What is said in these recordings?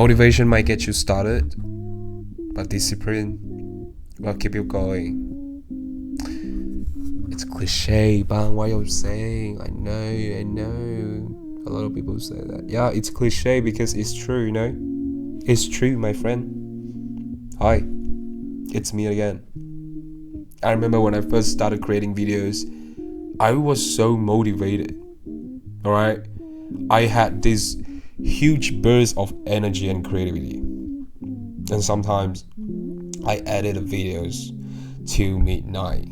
Motivation might get you started, but discipline will keep you going. It's cliche, Bang. What you're saying? I know. A lot of people say that. Yeah, it's cliche because it's true, you know? It's true, my friend. Hi, it's me again. I remember when I first started creating videos, I was so motivated. Alright? I had this huge burst of energy and creativity. And sometimes I edited videos till midnight.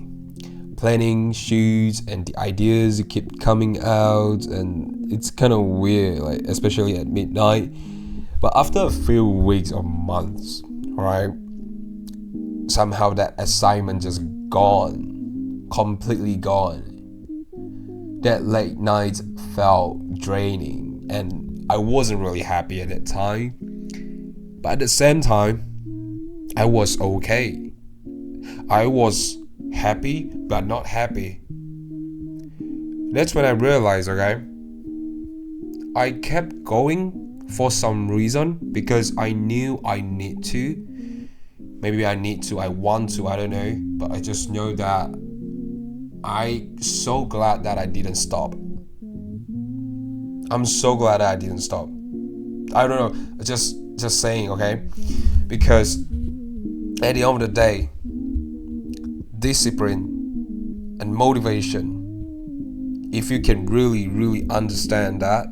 Planning shoots and the ideas keep coming out, and it's kind of weird, like especially at midnight. But after a few weeks or months, right, somehow that assignment just gone, completely gone. That late night felt draining, and I wasn't really happy at that time. But at the same time, I was okay. I was happy, but not happy. That's when I realized, okay, I kept going for some reason because I knew I need to. Maybe I need to, I want to, I don't know. But I just know that I'm so glad that I didn't stop. I'm so glad that I didn't stop. I don't know, just saying, okay? Because at the end of the day, discipline and motivation, if you can really understand that,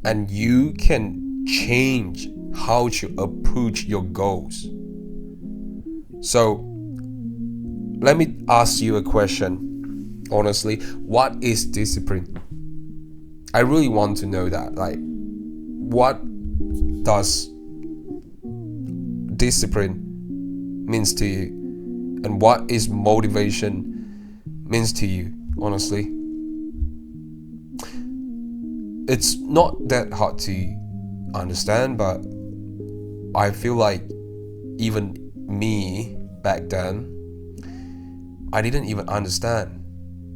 and you can change how to approach your goals. So let me ask you a question, honestly. What is discipline? I really want to know that. Like, what does discipline means to you? And what is motivation means to you, honestly? It's not that hard to understand, but I feel like even me back then, I didn't even understand.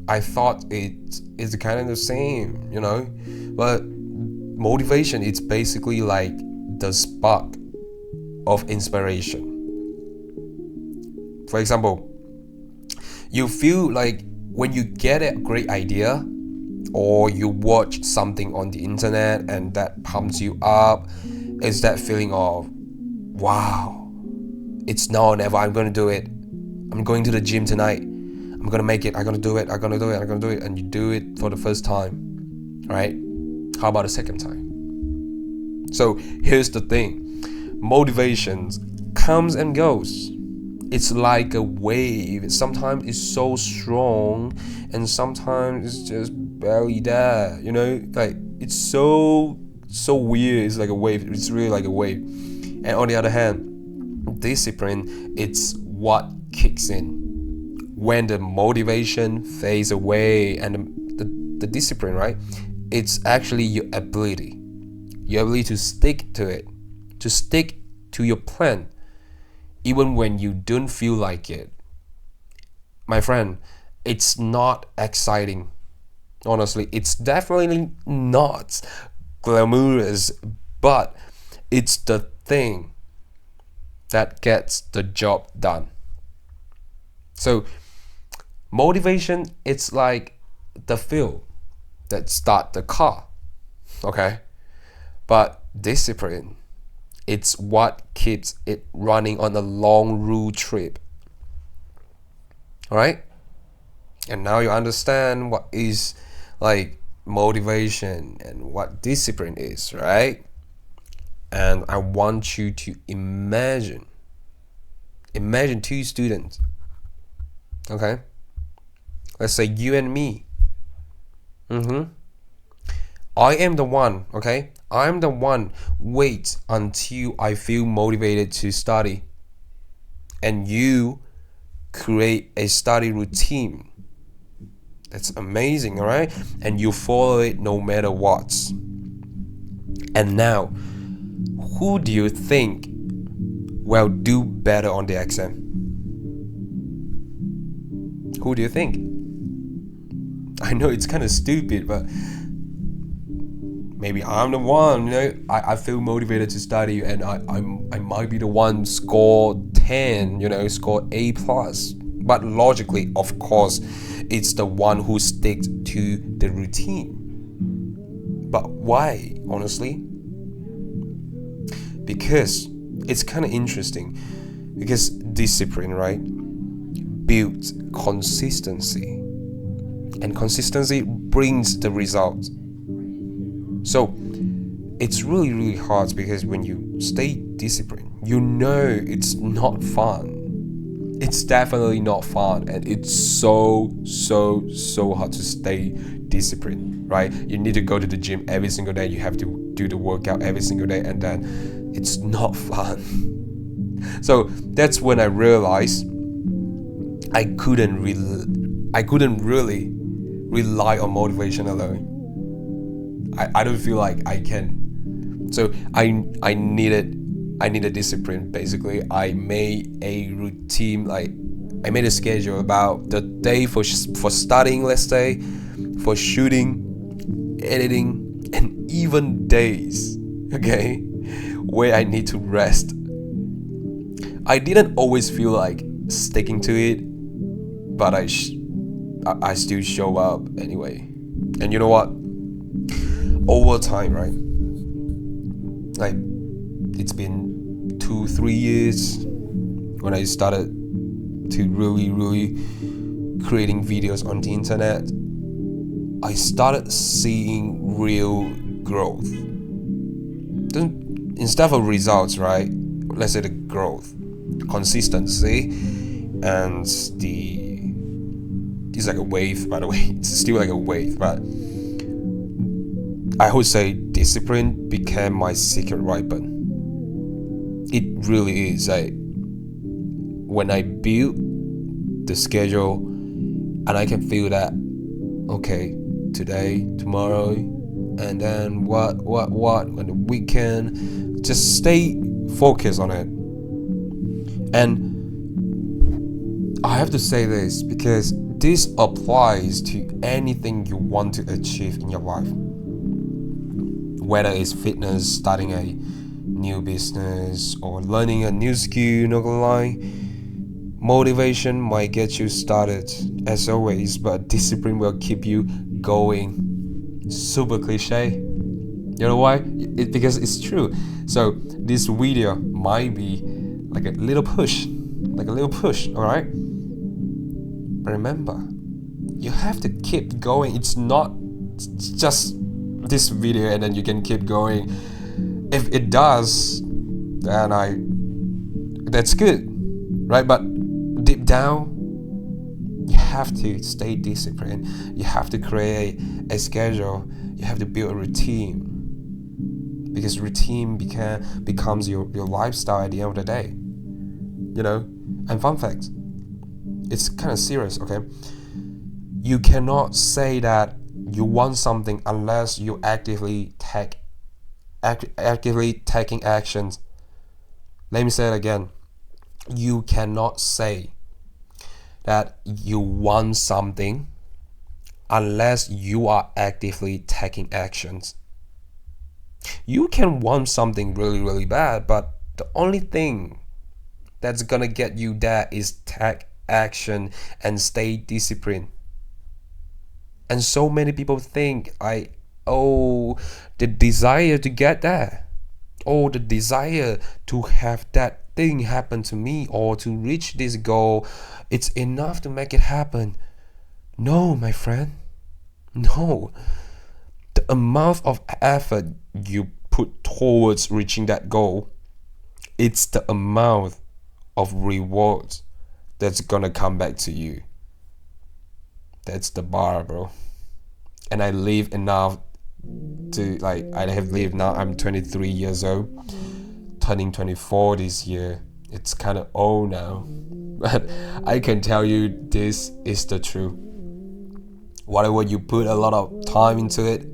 I thought it is kind of the same, you know? But motivation, it's basically like the spark of inspiration. For example, you feel like when you get a great idea, or you watch something on the internet and that pumps you up, it's that feeling of, wow, it's now or never, I'm going to do it. I'm going to the gym tonight. I'm going to make it. I'm going to do it. And you do it for the first time, right? How about the second time? So here's the thing. Motivation comes and goes. It's like a wave. Sometimes it's so strong, and sometimes it's just barely there. You know, like it's so weird. It's like a wave. It's really like a wave. And on the other hand, discipline, it's what kicks in when the motivation fades away, and the discipline, right? It's actually your ability to stick to it, to stick to your plan, even when you don't feel like it. My friend, it's not exciting. Honestly, it's definitely not glamorous, but it's the thing that gets the job done. So motivation, it's like the fuel that start the car, okay? But discipline, it's what keeps it running on a long road trip. Alright? And now you understand what is like motivation and what discipline is, right? And I want you to imagine two students. Okay? Let's say you and me. I am the one, okay? I'm the one wait until I feel motivated to study. And you create a study routine. That's amazing, alright? And you follow it no matter what. And now, who do you think will do better on the exam? Who do you think? I know it's kind of stupid, but maybe I'm the one, I feel motivated to study, and I might be the one score 10, score A plus. But logically, of course, it's the one who sticks to the routine. But why, honestly? Because it's kind of interesting. Because discipline, right, builds consistency. And consistency brings the result. So it's really, really hard, because when you stay disciplined, it's not fun. It's definitely not fun, and it's so hard to stay disciplined, right? You need to go to the gym every single day. You have to do the workout every single day, and then it's not fun. So that's when I realized I couldn't really rely on motivation alone. I don't feel like I can. So I needed discipline. Basically, I made a routine. Like, I made a schedule about the day for studying, let's say, for shooting, editing, and even days, okay, where I need to rest. I didn't always feel like sticking to it, but I still show up anyway. And you know what? Over time, right? Like, it's been 2-3 years when I started to really creating videos on the internet. I started seeing real growth. Instead of results, right? Let's say the growth, consistency, and it's like a wave, by the way. It's still like a wave, but I would say discipline became my secret weapon. It really is. Like, when I build the schedule and I can feel that, okay, today, tomorrow, and then what on the weekend, just stay focused on it. And I have to say this because this applies to anything you want to achieve in your life. Whether it's fitness, starting a new business, or learning a new skill, not gonna lie. Motivation might get you started, as always, but discipline will keep you going. Super cliche. You know why? Because it's true. So this video might be like a little push, alright? But remember, you have to keep going. It's not just this video and then you can keep going. If it does, then that's good, right? But deep down, you have to stay disciplined. You have to create a schedule. You have to build a routine, because routine becomes your lifestyle at the end of the day. And fun fact, it's kind of serious, okay? You cannot say that you want something unless you actively taking actions. Let me say it again. You cannot say that you want something unless you are actively taking actions. You can want something really bad, but the only thing that's gonna get you there is take action and stay disciplined. And so many people think the desire to get there, the desire to have that thing happen to me, or to reach this goal, it's enough to make it happen. No, my friend, no. The amount of effort you put towards reaching that goal, it's the amount of rewards that's gonna come back to you. That's the bar, bro. And I live enough to, I have lived now. I'm 23 years old, turning 24 this year. It's kind of old now, but I can tell you this is the truth. Whatever you put a lot of time into it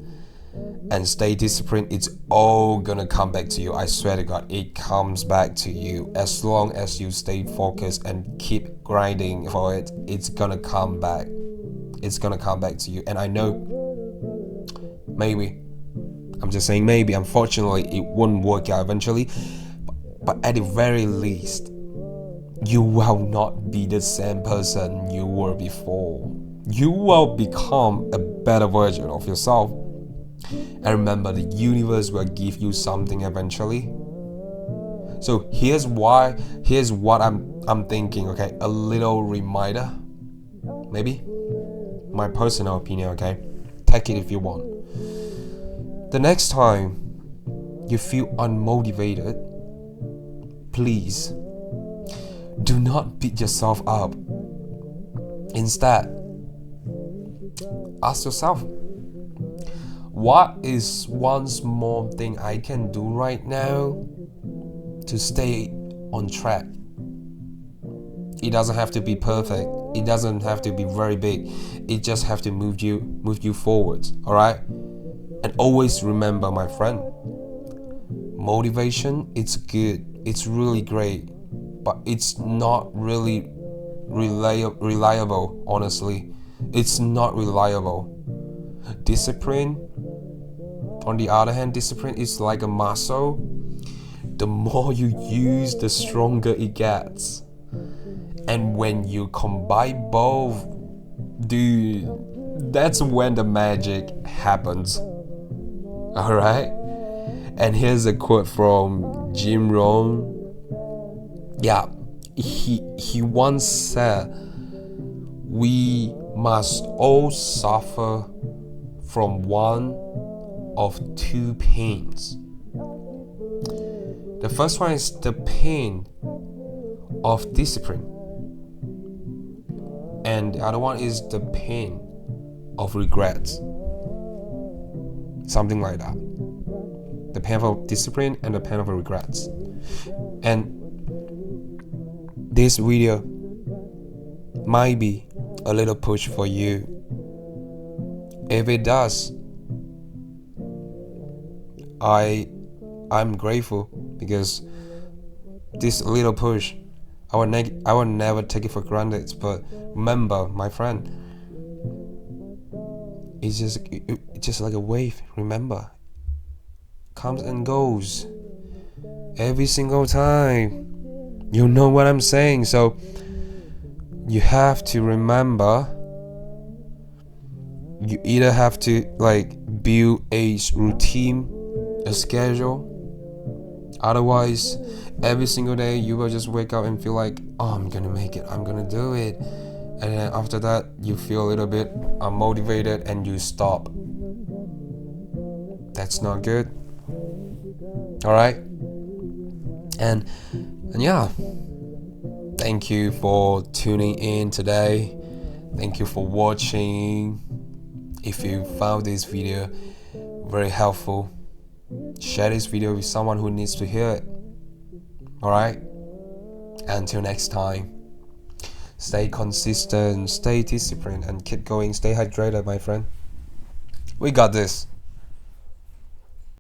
and stay disciplined, it's all gonna come back to you. I swear to God, it comes back to you. As long as you stay focused and keep grinding for it, it's gonna come back. It's gonna come back to you. And I know maybe I'm just saying maybe. Unfortunately, it won't work out eventually. But at the very least, you will not be the same person you were before. You will become a better version of yourself. And remember, the universe will give you something eventually. So here's what I'm thinking, okay? A little reminder. Maybe. My personal opinion, okay? Take it if you want. The next time you feel unmotivated, please do not beat yourself up. Instead, ask yourself, what is one small thing I can do right now to stay on track? It doesn't have to be perfect. It doesn't have to be very big. It just have to move you forwards, all right? And always remember, my friend, motivation, it's good. It's really great, but it's not really reliable, honestly. It's not reliable. Discipline, on the other hand, discipline is like a muscle. The more you use, the stronger it gets. And when you combine both, dude, that's when the magic happens. Alright? And here's a quote from Jim Rohn. Yeah, he once said, we must all suffer from one of two pains. The first one is the pain of discipline, and the other one is the pain of regrets. Something like that. The pain of discipline and the pain of regrets. And this video might be a little push for you. If it does, I'm grateful, because this little push, I will never take it for granted. But remember, my friend, it's just like a wave. Remember, comes and goes every single time. You know what I'm saying? So you have to remember, you either have to build a routine, a schedule. Otherwise, every single day you will just wake up and feel like, oh, I'm gonna make it, I'm gonna do it. And then after that, you feel a little bit unmotivated and you stop. That's not good. Alright? And yeah, thank you for tuning in today. Thank you for watching. If you found this video very helpful, share this video with someone who needs to hear it. Alright? Until next time, stay consistent, stay disciplined, and keep going. Stay hydrated, my friend. We got this.